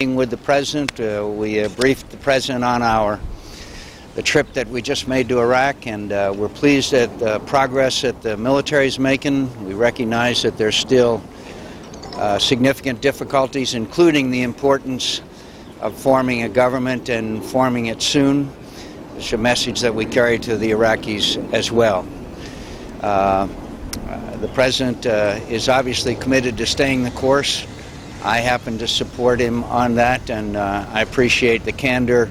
With the president, we briefed the president on the trip that we just made to Iraq, and we're pleased at the progress that the military is making. We recognize that there's still significant difficulties, including the importance of forming a government and forming it soon. It's a message that we carry to the Iraqis as well. The president is obviously committed to staying the course. I happen to support him on that, and I appreciate the candor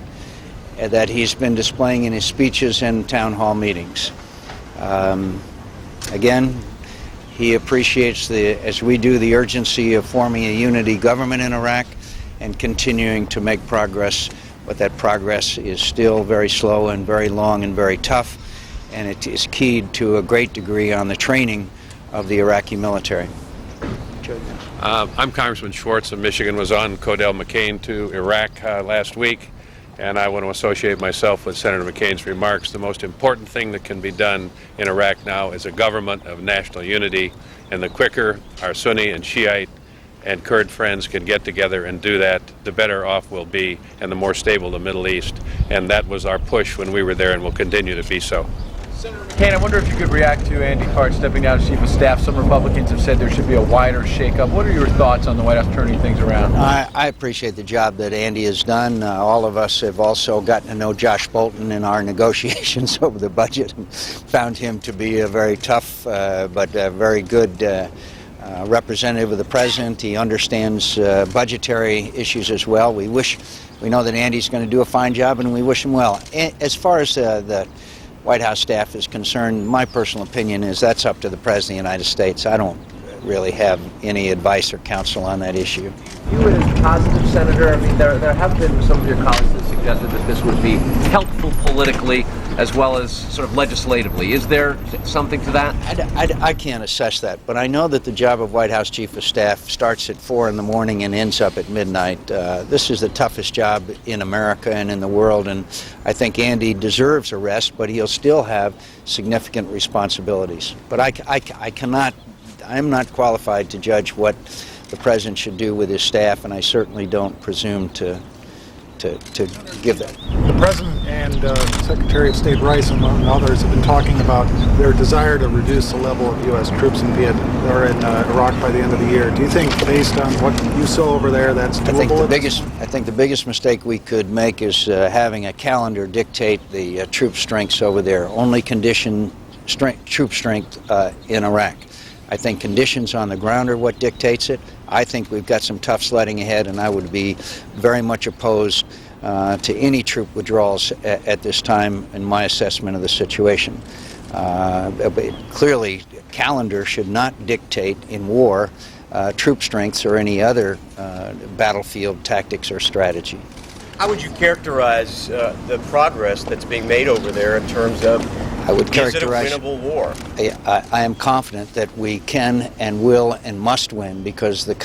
that he's been displaying in his speeches and town hall meetings. Again, he appreciates, as we do, the urgency of forming a unity government in Iraq and continuing to make progress, but that progress is still very slow and very long and very tough, and it is keyed to a great degree on the training of the Iraqi military. I'm Congressman Schwartz of Michigan, was on Codell McCain to Iraq last week, and I want to associate myself with Senator McCain's remarks. The most important thing that can be done in Iraq now is a government of national unity, and the quicker our Sunni and Shiite and Kurd friends can get together and do that, the better off we'll be and the more stable the Middle East. And that was our push when we were there and will continue to be so. Senator McCain, I wonder if you could react to Andy Card stepping down as Chief of Staff. Some Republicans have said there should be a wider shakeup. What are your thoughts on the White House turning things around? I appreciate the job that Andy has done. All of us have also gotten to know Josh Bolton in our negotiations over the budget and found him to be a very tough but very good representative of the president. He understands budgetary issues as well. We know that Andy's going to do a fine job, and we wish him well. As far as the White House staff is concerned, my personal opinion is that's up to the President of the United States. I don't really have any advice or counsel on that issue. You it as positive, Senator? I mean, there have been some of your colleagues that suggested that this would be helpful politically as well as sort of legislatively. Is there something to that? I can't assess that, but I know that the job of White House Chief of Staff starts at 4 in the morning and ends up at midnight. This is the toughest job in America and in the world, and I think Andy deserves a rest, but he'll still have significant responsibilities. But I'm not qualified to judge what the president should do with his staff, and I certainly don't presume to give that. The president and Secretary of State Rice, among others, have been talking about their desire to reduce the level of U.S. troops in Iraq by the end of the year. Do you think, based on what you saw over there, that's doable? I think the biggest mistake we could make is having a calendar dictate the troop strengths over there. Only troop strength in Iraq. I think conditions on the ground are what dictates it. I think we've got some tough sledding ahead, and I would be very much opposed to any troop withdrawals at this time in my assessment of the situation. But clearly, calendar should not dictate in war troop strengths or any other battlefield tactics or strategy. How would you characterize the progress that's being made over there in terms of is it a winnable war? I am confident that we can and will and must win because the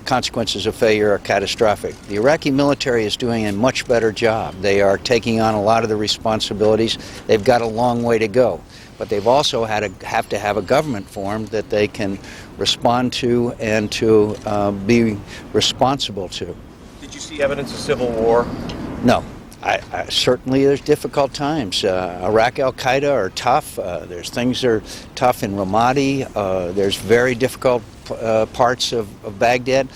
consequences of failure are catastrophic. The Iraqi military is doing a much better job. They are taking on a lot of the responsibilities. They've got a long way to go. But they've also have to have a government formed that they can respond to and to be responsible to. Did you see evidence of civil war? No. Certainly there's difficult times. Iraq al-Qaeda are tough. There's things that are tough in Ramadi. There's very difficult parts of Baghdad.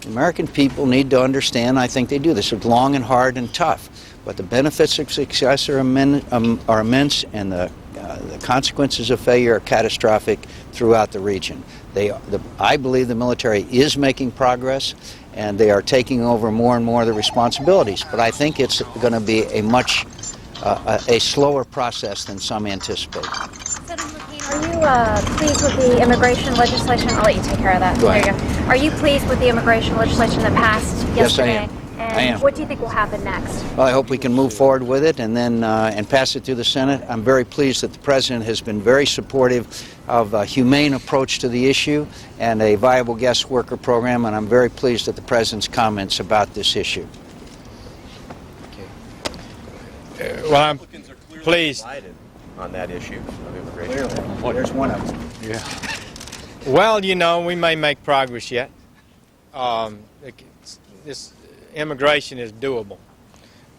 American people need to understand, I think they do, this is long and hard and tough. But the benefits of success are immense, and the consequences of failure are catastrophic throughout the region. I believe the military is making progress, and they are taking over more and more of the responsibilities. But I think it's going to be a slower process than some anticipate. Senator McCain, are you pleased with the immigration legislation? I'll let you take care of that. Go ahead. There you go. Are you pleased with the immigration legislation that passed yesterday? Yes, I am. And I am. what do you think will happen next? Well, I hope we can move forward with it and then and pass it through the Senate. I'm very pleased that the President has been very supportive of a humane approach to the issue and a viable guest worker program, and I'm very pleased at the President's comments about this issue. Well, I'm pleased on that issue of immigration. Clearly. There's one of them. Yeah. Well, you know, we may make progress yet. This immigration is doable.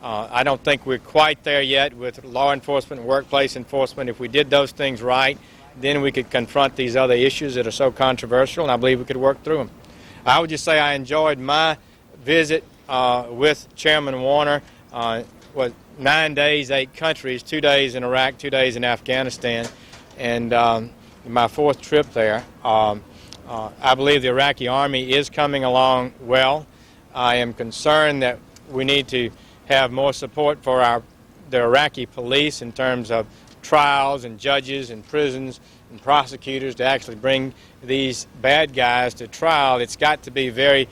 I don't think we're quite there yet with law enforcement and workplace enforcement. If we did those things right, then we could confront these other issues that are so controversial, and I believe we could work through them. I would just say I enjoyed my visit with Chairman Warner. 9 days, 8 countries, 2 days in Iraq, 2 days in Afghanistan, and my 4th trip there. I believe the Iraqi Army is coming along well. I am concerned that we need to have more support for the Iraqi police in terms of trials and judges and prisons and prosecutors to actually bring these bad guys to trial. It's got to be very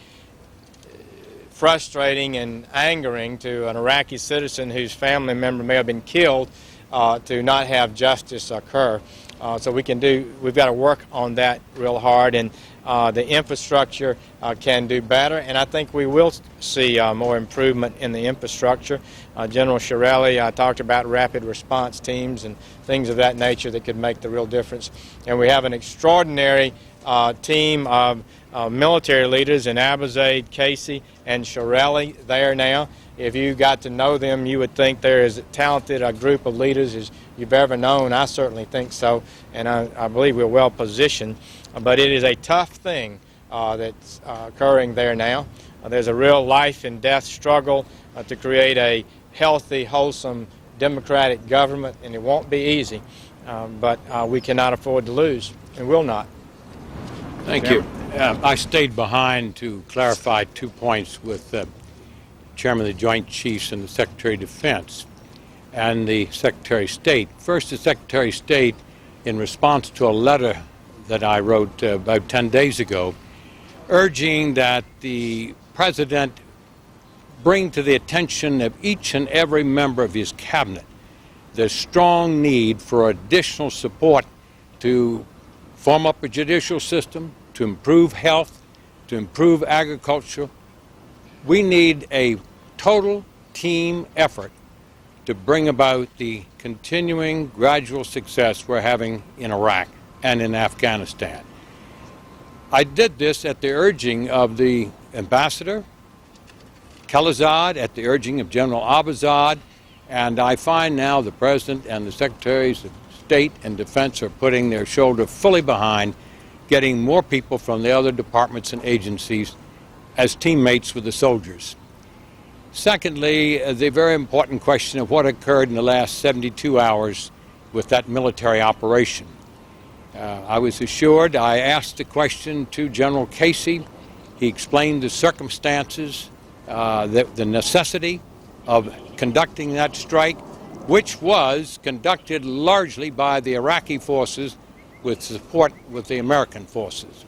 frustrating and angering to an Iraqi citizen whose family member may have been killed to not have justice occur. So we've got to work on that real hard, and the infrastructure can do better, and I think we will see more improvement in the infrastructure. General Shirelli talked about rapid response teams and things of that nature that could make the real difference. And we have an extraordinary team of military leaders in Abizaid, Casey, and Shirelli there now. If you got to know them, you would think they're as talented a group of leaders as you've ever known. I certainly think so, and I believe we're well positioned. But it is a tough thing that's occurring there now. There's a real life and death struggle to create a healthy, wholesome, democratic government, and it won't be easy. But we cannot afford to lose, and will not. Thank you. I stayed behind to clarify 2 points with Chairman of the Joint Chiefs and the Secretary of Defense and the Secretary of State. First, the Secretary of State, in response to a letter that I wrote about 10 days ago, urging that the President bring to the attention of each and every member of his cabinet the strong need for additional support to form up a judicial system, to improve health, to improve agriculture. We need a total team effort to bring about the continuing gradual success we're having in Iraq and in Afghanistan. I did this at the urging of the Ambassador Khalilzad, at the urging of General Abazad, and I find now the President and the Secretaries of State and Defense are putting their shoulder fully behind getting more people from the other departments and agencies as teammates with the soldiers. Secondly, the very important question of what occurred in the last 72 hours with that military operation. I was assured, I asked the question to General Casey. He explained the circumstances, the necessity of conducting that strike, which was conducted largely by the Iraqi forces with support with the American forces.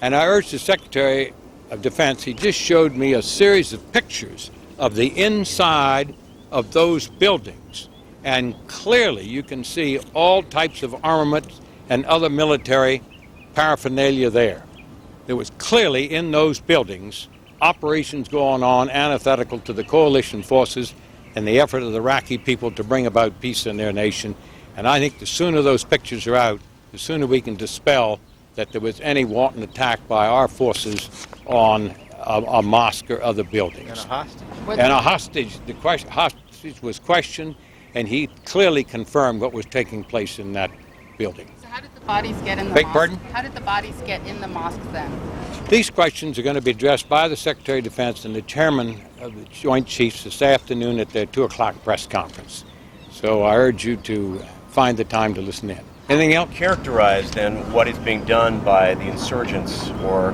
And I urged the Secretary of Defense, he just showed me a series of pictures of the inside of those buildings, and clearly you can see all types of armament and other military paraphernalia there. There was clearly in those buildings operations going on antithetical to the coalition forces and the effort of the Iraqi people to bring about peace in their nation. And I think the sooner those pictures are out, the sooner we can dispel that there was any wanton attack by our forces on a mosque or other buildings. And a hostage. And a hostage. The hostage was questioned, and he clearly confirmed what was taking place in that building. So how did the bodies get in the Beg mosque? pardon? How did the bodies get in the mosque then? These questions are going to be addressed by the Secretary of Defense and the Chairman of the Joint Chiefs this afternoon at their 2 o'clock press conference. So I urge you to find the time to listen in. Anything else? Characterize then what is being done by the insurgents or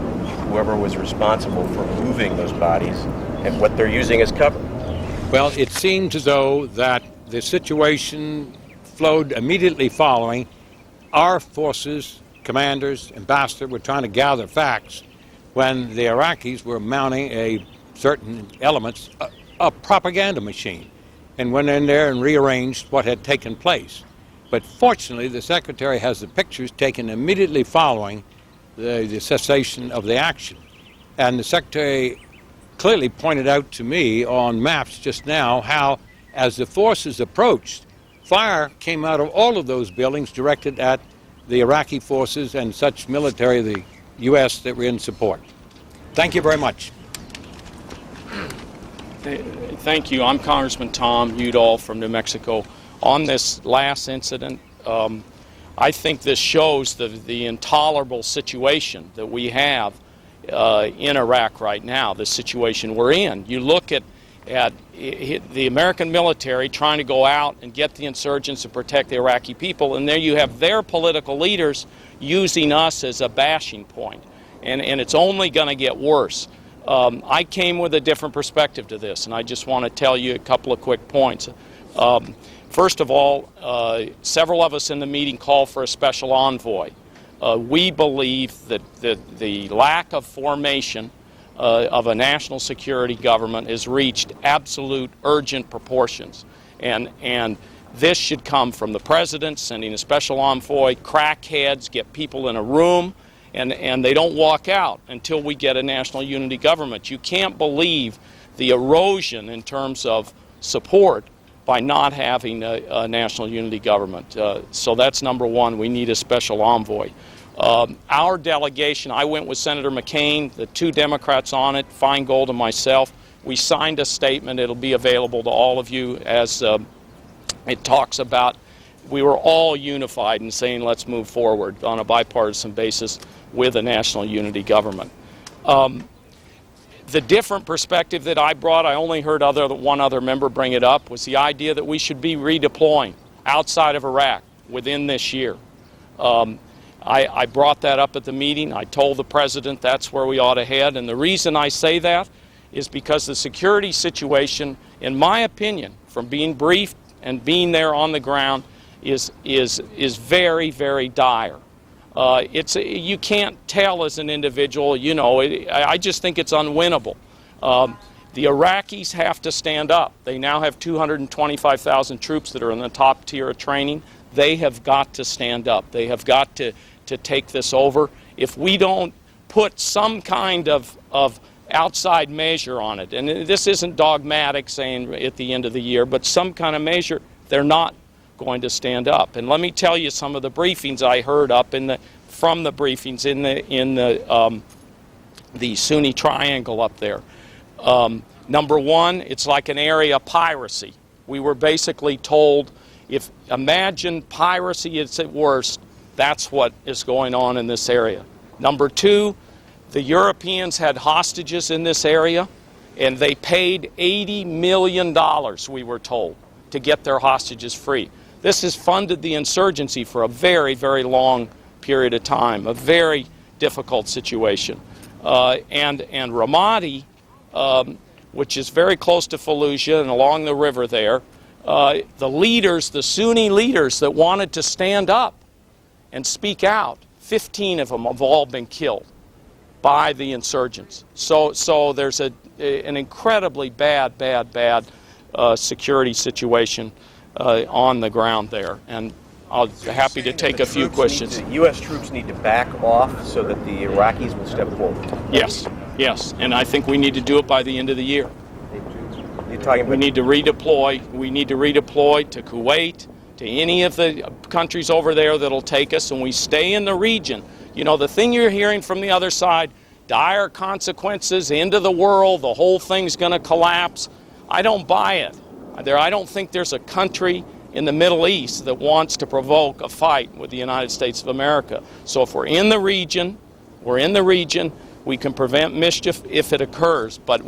whoever was responsible for moving those bodies and what they're using as cover. Well, it seems as though that the situation flowed immediately following. Our forces, commanders, ambassador, were trying to gather facts when the Iraqis were mounting a certain elements, a propaganda machine, and went in there and rearranged what had taken place. But fortunately, the Secretary has the pictures taken immediately following the cessation of the action. And the Secretary clearly pointed out to me on maps just now how, as the forces approached, fire came out of all of those buildings directed at the Iraqi forces and such military of the U.S. that were in support. Thank you very much. Thank you. I'm Congressman Tom Udall from New Mexico. On this last incident, I think this shows the intolerable situation that we have in Iraq right now, the situation we're in. You look at the American military trying to go out and get the insurgents to protect the Iraqi people, and there you have their political leaders using us as a bashing point. And it's only going to get worse. I came with a different perspective to this, and I just want to tell you a couple of quick points. First of all, several of us in the meeting called for a special envoy. We believe that the lack of formation of a national security government has reached absolute urgent proportions. And this should come from the president sending a special envoy, crackheads, get people in a room, and they don't walk out until we get a national unity government. You can't believe the erosion in terms of support by not having a national unity government. So that's number one. We need a special envoy. Our delegation, I went with Senator McCain, the two Democrats on it, Feingold and myself. We signed a statement. It'll be available to all of you as it talks about we were all unified in saying let's move forward on a bipartisan basis with a national unity government. The different perspective that I brought, I only heard one other member bring it up, was the idea that we should be redeploying outside of Iraq within this year. I brought that up at the meeting. I told the president that's where we ought to head, and the reason I say that is because the security situation, in my opinion, from being briefed and being there on the ground, is very, very dire. You can't tell as an individual, you know, I just think it's unwinnable. The Iraqis have to stand up. They now have 225,000 troops that are in the top tier of training. They have got to stand up. They have got to take this over. If we don't put some kind of outside measure on it, and this isn't dogmatic saying at the end of the year, but some kind of measure, they're not going to stand up. And let me tell you some of the briefings I heard up from the briefings in the Sunni Triangle up there. Number one, it's like an area of piracy. We were basically told, imagine piracy at its worst, that's what is going on in this area. Number two, the Europeans had hostages in this area, and they paid $80 million, we were told, to get their hostages free. This has funded the insurgency for a very, very long period of time, a very difficult situation. And Ramadi, which is very close to Fallujah and along the river there, the Sunni leaders that wanted to stand up and speak out, 15 of them have all been killed by the insurgents. So there's an incredibly bad security situation on the ground there, and I'll be happy to take a few questions. U.S. troops need to back off so that the Iraqis will step forward. Yes, and I think we need to do it by the end of the year. We need to redeploy. We need to redeploy to Kuwait, to any of the countries over there that'll take us, and we stay in the region. You know, the thing you're hearing from the other side, dire consequences, end of the world, the whole thing's going to collapse. I don't buy it. I don't think there's a country in the Middle East that wants to provoke a fight with the United States of America. So if we're in the region, we can prevent mischief if it occurs. But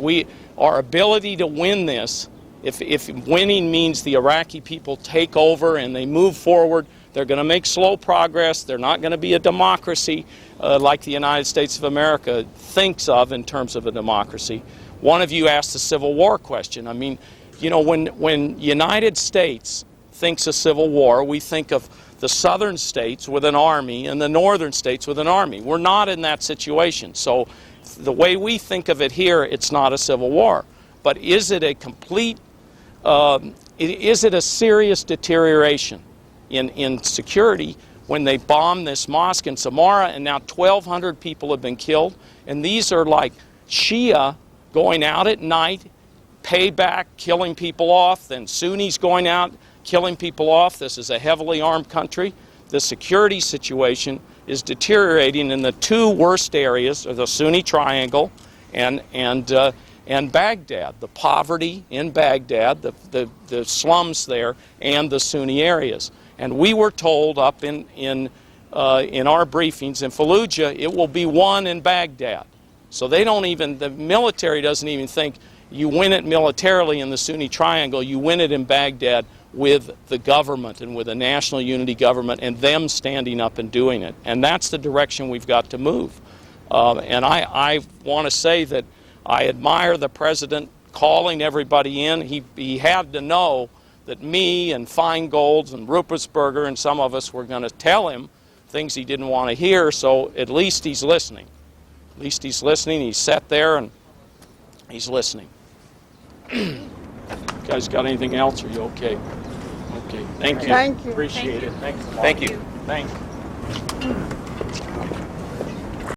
our ability to win this, if winning means the Iraqi people take over and they move forward, they're going to make slow progress. They're not going to be a democracy like the United States of America thinks of in terms of a democracy. One of you asked the Civil War question. I mean, you know, when United States thinks of civil war, we think of the southern states with an army and the northern states with an army. We're not in that situation. So the way we think of it here, it's not a civil war. But is it a complete, is it a serious deterioration in security when they bomb this mosque in Samarra and now 1,200 people have been killed? And these are like Shia going out at night, payback, killing people off, then Sunnis going out, killing people off. This is a heavily armed country. The security situation is deteriorating in the two worst areas of the Sunni Triangle and and Baghdad, the poverty in Baghdad, the slums there, and the Sunni areas. And we were told up in our briefings in Fallujah, it will be won in Baghdad. So they don't even, the military doesn't even think you win it militarily in the Sunni Triangle, you win it in Baghdad with the government and with a national unity government and them standing up and doing it. And that's the direction we've got to move. And I want to say that I admire the president calling everybody in. He had to know that me and Feingold and Ruppersberger and some of us were going to tell him things he didn't want to hear, so at least he's listening. At least he's listening. He's sat there and he's listening. You guys got anything else? Are you okay? Okay. Thank you. Thank you. Appreciate it. Thanks a lot. Thank you. Thank you.